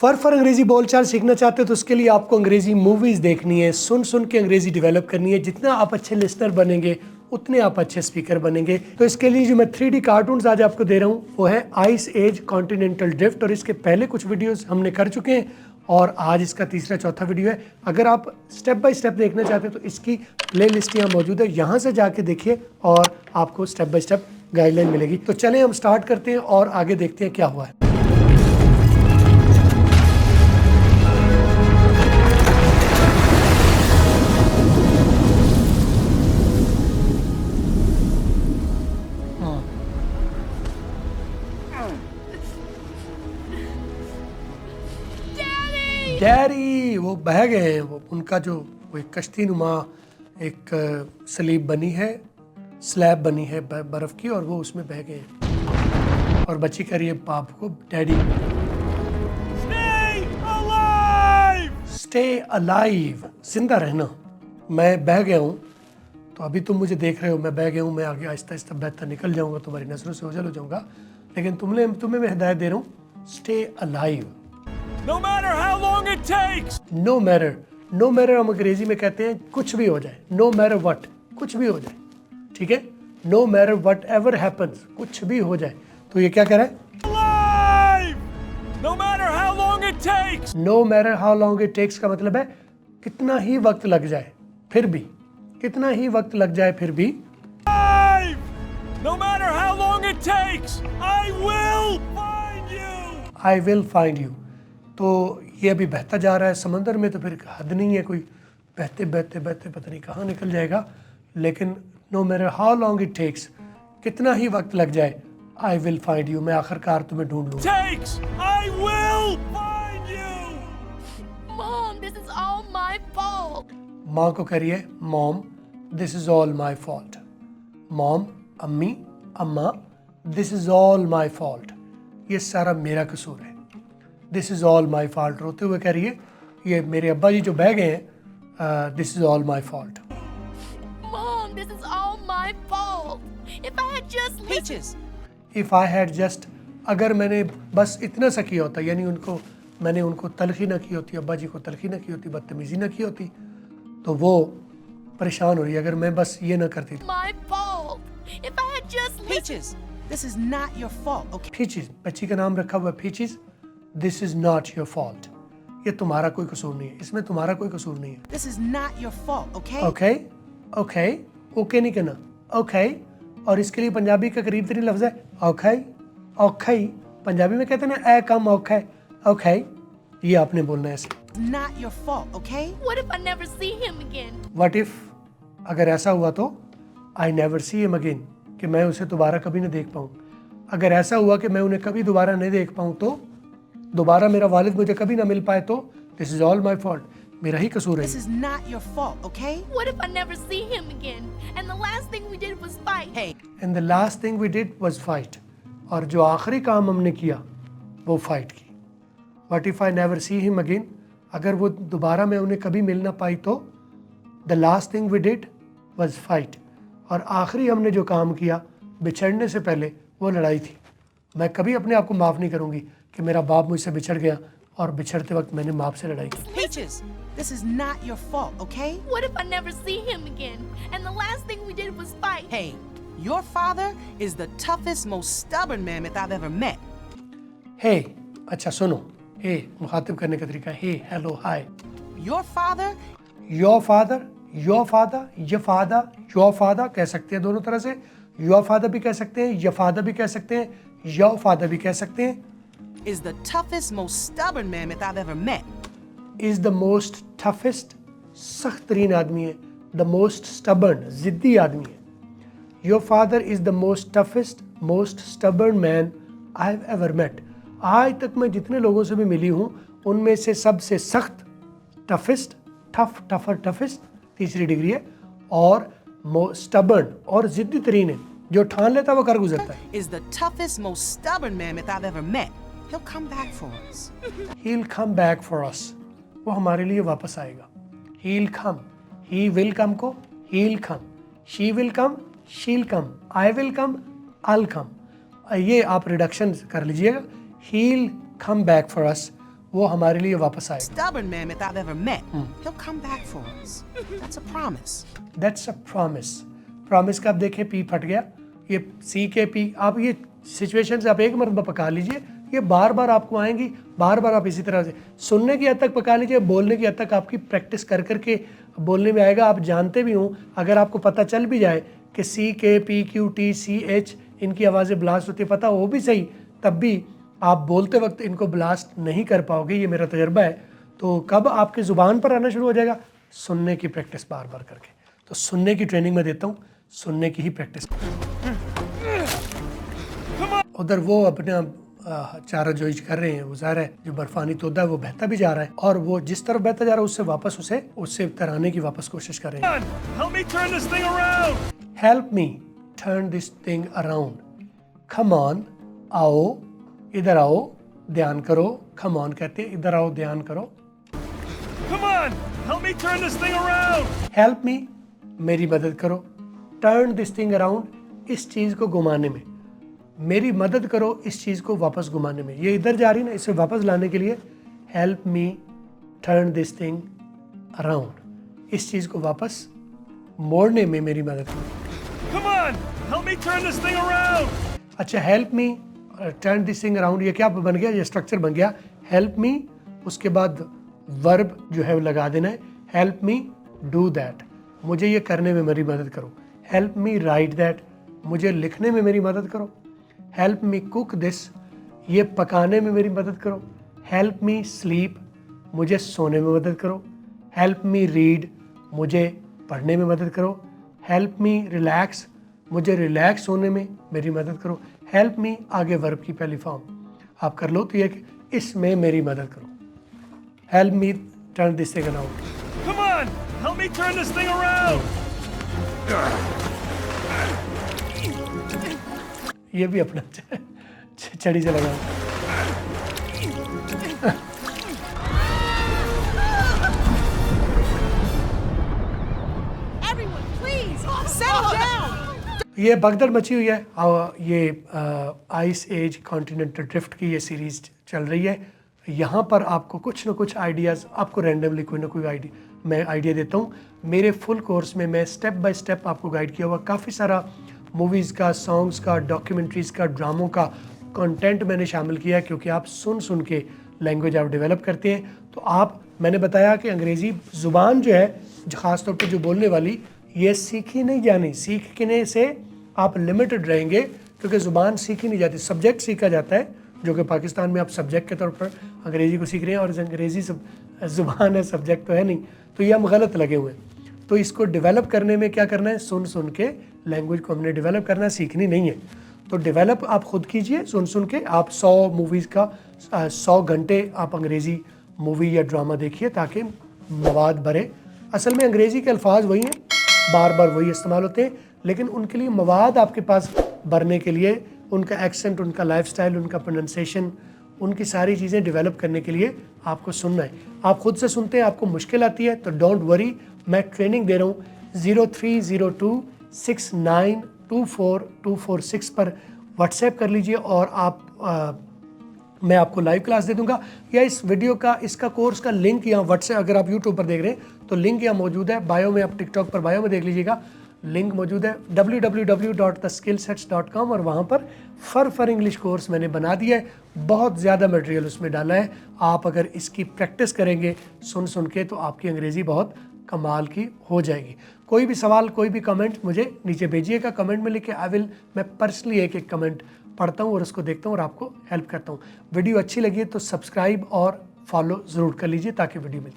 फर अंग्रेजी बोलचाल सीखना चाहते हो तो उसके लिए आपको अंग्रेजी मूवीज़ देखनी है, सुन सुन के अंग्रेजी डेवलप करनी है। जितना आप अच्छे लिसनर बनेंगे उतने आप अच्छे स्पीकर बनेंगे। तो इसके लिए जो मैं 3D कार्टून्स आज आपको दे रहा हूँ वो है आइस एज कॉन्टिनेंटल ड्रिफ्ट, और इसके पहले कुछ वीडियोस हमने कर चुके हैं और आज इसका तीसरा चौथा वीडियो है। अगर आप स्टेप बाय स्टेप देखना चाहते हैं तो इसकी प्ले लिस्ट यहाँ मौजूद है, यहाँ से जाके देखिए और आपको स्टेप बाय स्टेप गाइडलाइन मिलेगी। तो चलें हम स्टार्ट करते हैं और आगे देखते हैं क्या हुआ है। डैडी वो बह गए हैं, वो उनका जो वो एक कश्ती नुमा एक स्लीब बनी है, स्लैब बनी है बर्फ की, और वो उसमें बह गए हैं। और बच्ची कह रही है बाप को, डैडी स्टे अलाइव, जिंदा रहना। मैं बह गया हूँ तो अभी तुम मुझे देख रहे हो, मैं बह गया हूँ, मैं आगे आहिस्ता आहिस्ता बहता निकल जाऊँगा, तुम्हारी नजरों से ओझल हो जाऊँगा, लेकिन तुम्हें मैं हिदायत दे रहा हूँ, stay alive. No matter how long it takes. No matter हम अंग्रेजी में कहते हैं कुछ भी हो जाए, नो मैटर वट, कुछ भी हो जाए, ठीक है। No matter whatever happens, कुछ भी हो जाए। तो ये क्या कह रहा है? Alive. No matter how long it takes. No matter how long it takes का मतलब है कितना ही वक्त लग जाए फिर भी, कितना ही वक्त लग जाए फिर भी। Alive. No matter how long it takes. I will find you. I will find you. तो ये अभी बहता जा रहा है समंदर में, तो फिर हद नहीं है, कोई बहते बहते बहते पता नहीं कहाँ निकल जाएगा। लेकिन no matter how long it takes, कितना ही वक्त लग जाए, आई विल फाइंड यू, मैं आखिरकार तुम्हें ढूंढ लूँगा। Takes. I will find you. Mom, this is all my fault. माँ को कह रही है mom this is all my fault. Mom अम्मी अम्मा, this is all my fault, ये सारा मेरा कसूर है। This is all my fault, रोते हुए कह रही है ये मेरे अब्बा जी जो बह गए हैं, this is all my fault. Mom, this is all my fault. If I had just listened. Peaches, if I had just, अगर मैंने बस इतना सा किया होता, यानी मैंने उनको तलखी ना की होती, अब्बा जी को तलखी ना की होती, बदतमीजी ना की होती, तो वो परेशान हो रही है। अगर मैं बस ये ना करती तो। My fault. If I had just listened. Peaches, this is not your fault, okay? फीचिस, बच्ची का नाम रखा हुआ है फीचिस। This is not your fault, ये तुम्हारा कोई कसूर नहीं है, इसमें तुम्हारा कोई कसूर नहीं है। This is not your fault, okay? Okay okay, okay नहीं कहना, ओके। और इसके लिए पंजाबी का करीब तरीन लफ्ज़ है ओके। ओके पंजाबी में कहते हैं ना ए कम ओके, ओके ये आपने बोलना है ऐसे। It's not your fault, okay? What if I never see him again? What if, अगर ऐसा हुआ तो आई नेवर सी हिम अगेन, कि मैं उसे दोबारा कभी नहीं देख पाऊँ। अगर ऐसा हुआ कि मैं उन्हें कभी दोबारा नहीं देख पाऊँ, तो दोबारा मेरा वालिद मुझे कभी ना मिल पाए, तो this is all my fault, मेरा ही कसूर है। This is not your fault, okay? What if I never see him again? And the last thing we did was fight. Hey, and the last thing we did was fight, और जो आखिरी काम हमने किया वो फाइट की। What if I never see him again, अगर वो दोबारा मैं उन्हें कभी मिल ना पाई, तो the last thing we did was fight, और आखिरी हमने जो काम किया बिछड़ने से पहले वो लड़ाई थी। मैं कभी अपने आप को माफ़ नहीं करूँगी कि मेरा बाप मुझसे बिछड़ गया और बिछड़ते वक्त मैंने माँ से लड़ाई की। Peaches, this is not your fault, okay? What if I never see him again? And the last thing we did was fight. Hey, your father is the toughest, most stubborn mammoth I've ever met. हे अच्छा सुनो, हे मुखातिब करने का तरीका, hey hello hi. Your father your father, your father, your father, your father कह सकते हैं दोनों तरह से। योर फादर भी कह सकते हैं, योर फादर भी कह सकते हैं, योर फादर भी कह सकते हैं। is the toughest, most stubborn mammoth I've ever met. Is the most toughest, सख्त तरीन आदमी है। द मोस्ट स्टबर्न, जिद्दी आदमी है। Your father is the most toughest, most stubborn man I have ever met. आज तक मैं जितने लोगों से भी मिली हूँ उनमें से सबसे सख्त, टफेस्ट, टफ टफर टफेस्ट तीसरी डिग्री है, और स्टबर्न और जिद्दी तरीन है, जो ठान लेता है वो कर गुजरता है। Is the toughest, most stubborn mammoth I've ever met. He'll come back for us. He'll come back for us. वो हमारे लिए वापस आएगा। He'll come. He will come को he'll come. She will come. She'll come. I will come. I'll come. ये आप reduction कर लीजिएगा। He'll come back for us. वो हमारे लिए वापस आएगा। stubborn mammoth I've ever met. He'll come back for us. That's a promise. That's a promise. Promise का आप देखें पी फट गया, ये सी के पी, आप ये सिचुएशन आप एक मरतबा पका लीजिए, ये बार बार आपको आएंगी, बार बार आप इसी तरह से सुनने की हद तक पका लीजिए, बोलने की हद तक आपकी प्रैक्टिस कर करके बोलने में आएगा। आप जानते भी हों, अगर आपको पता चल भी जाए कि सी के पी क्यू टी सी एच इनकी आवाज़ें ब्लास्ट होती है, पता हो भी सही, तब भी आप बोलते वक्त इनको ब्लास्ट नहीं कर पाओगे, ये मेरा तजर्बा है। तो कब आपकी ज़ुबान पर आना शुरू हो जाएगा? सुनने की प्रैक्टिस बार बार करके। तो सुनने की ट्रेनिंग मैं देता हूँ, सुनने की ही प्रैक्टिस। उधर वो अपना चारा जोइज कर रहे हैं, वो ज़ाहिर है जो बर्फानी तोता है वो बहता भी जा रहा है, और वो जिस तरफ बहता जा रहा है उससे वापस उससे तराने की वापस कोशिश कर रहे हैं। Help me turn this thing around! Help me turn this thing around. Come on, आओ, इधर आओ, ध्यान करो। Come on कहते हैं, इधर आओ, ध्यान करो। Come on! Help me turn this thing around! Help me, मेरी मदद करो। Turn this thing around, इस चीज़ को घुमाने में। मेरी मदद करो इस चीज़ को वापस घुमाने में। ये इधर जा रही ना, इसे वापस लाने के लिए help me turn this thing around, इस चीज़ को वापस मोड़ने में मेरी मदद करो। Come on! Help me turn this thing around! अच्छा, help me turn this thing around, ये क्या बन गया? ये स्ट्रक्चर बन गया। हेल्प मी, उसके बाद वर्ब जो है वो लगा देना है। हेल्प मी डू दैट, मुझे ये करने में मेरी मदद करो। हेल्प मी राइट दैट, मुझे लिखने में मेरी मदद करो। हेल्प मी कुक दिस, ये पकाने में मेरी मदद करो। हेल्प मी स्लीप, मुझे सोने में मदद करो। हेल्प मी रीड, मुझे पढ़ने में मदद करो। हेल्प मी रिलैक्स, मुझे रिलैक्स होने में मेरी मदद करो। हेल्प मी आगे वर्ब की पहली फॉर्म आप कर लो, तो ये कि इसमें मेरी मदद करो। Help me turn this thing around. Come on! Help me turn this thing around! ये भी अपना छड़ी से लगा। Everyone, please, settle down. ये भगदड़ मची हुई है। ये आइस एज कॉन्टिनेंटल ड्रिफ्ट की ये सीरीज चल रही है। यहाँ पर आपको कुछ ना कुछ आइडियाज़, आपको रैंडमली कोई ना कोई मैं आइडिया देता हूँ। मेरे फुल कोर्स में मैं स्टेप बाय स्टेप आपको गाइड किया हुआ काफ़ी सारा मूवीज़ का, सॉन्ग्स का, डॉक्यूमेंट्रीज़ का, ड्रामों का कंटेंट मैंने शामिल किया है, क्योंकि आप सुन के लैंग्वेज आप डेवलप करते हैं। तो मैंने बताया कि अंग्रेज़ी ज़ुबान जो है, जो ख़ास तौर पे जो बोलने वाली, ये सीखी नहीं जानी। सीखने से आप लिमिटेड रहेंगे, क्योंकि ज़ुबान सीखी नहीं जाती, सब्जेक्ट सीखा जाता है, जो कि पाकिस्तान में आप सब्जेक्ट के तौर पर अंग्रेज़ी को सीख रहे हैं, और अंग्रेज़ी ज़ुबान है, सब्जेक्ट तो है नहीं। तो ये हम गलत लगे हुए हैं। तो इसको डेवलप करने में क्या करना है? सुन के लैंग्वेज को हमने डेवलप करना, सीखनी नहीं है। तो डेवलप आप खुद कीजिए, सुन के। आप 100 मूवीज़ का 100 घंटे आप अंग्रेज़ी मूवी या ड्रामा देखिए, ताकि मवाद भरे। असल में अंग्रेज़ी के अल्फाज वही हैं, बार बार वही इस्तेमाल होते हैं, लेकिन उनके लिए मवाद आपके पास भरने के लिए, उनका एक्सेंट, उनका लाइफस्टाइल, उनका प्रोनाउंसिएशन, उनकी सारी चीज़ें डेवलप करने के लिए आपको सुनना है। आप खुद से सुनते हैं, आपको मुश्किल आती है, तो डोंट वरी, मैं ट्रेनिंग दे रहा हूँ। 0302692424 पर व्हाट्सएप कर लीजिए, और मैं आपको लाइव क्लास दे दूंगा, या इस वीडियो का, इसका कोर्स का लिंक यहाँ व्हाट्सएप, अगर आप यूट्यूब पर देख रहे हैं तो लिंक यहाँ मौजूद है बायो में, आप टिकटॉक पर बायो में देख लीजिएगा, लिंक मौजूद है www.theskillsets.com, और वहाँ पर फर इंग्लिश कोर्स मैंने बना दिया है। बहुत ज़्यादा मटेरियल उसमें डाला है। आप अगर इसकी प्रैक्टिस करेंगे सुन के, तो आपकी अंग्रेज़ी बहुत कमाल की हो जाएगी। कोई भी सवाल, कोई भी कमेंट मुझे नीचे भेजिएगा, कमेंट में लिखे। मैं पर्सनली एक कमेंट पढ़ता हूँ और उसको देखता हूँ और आपको हेल्प करता हूँ। वीडियो अच्छी लगी है तो सब्सक्राइब और फॉलो ज़रूर कर लीजिए, ताकि वीडियो मिले।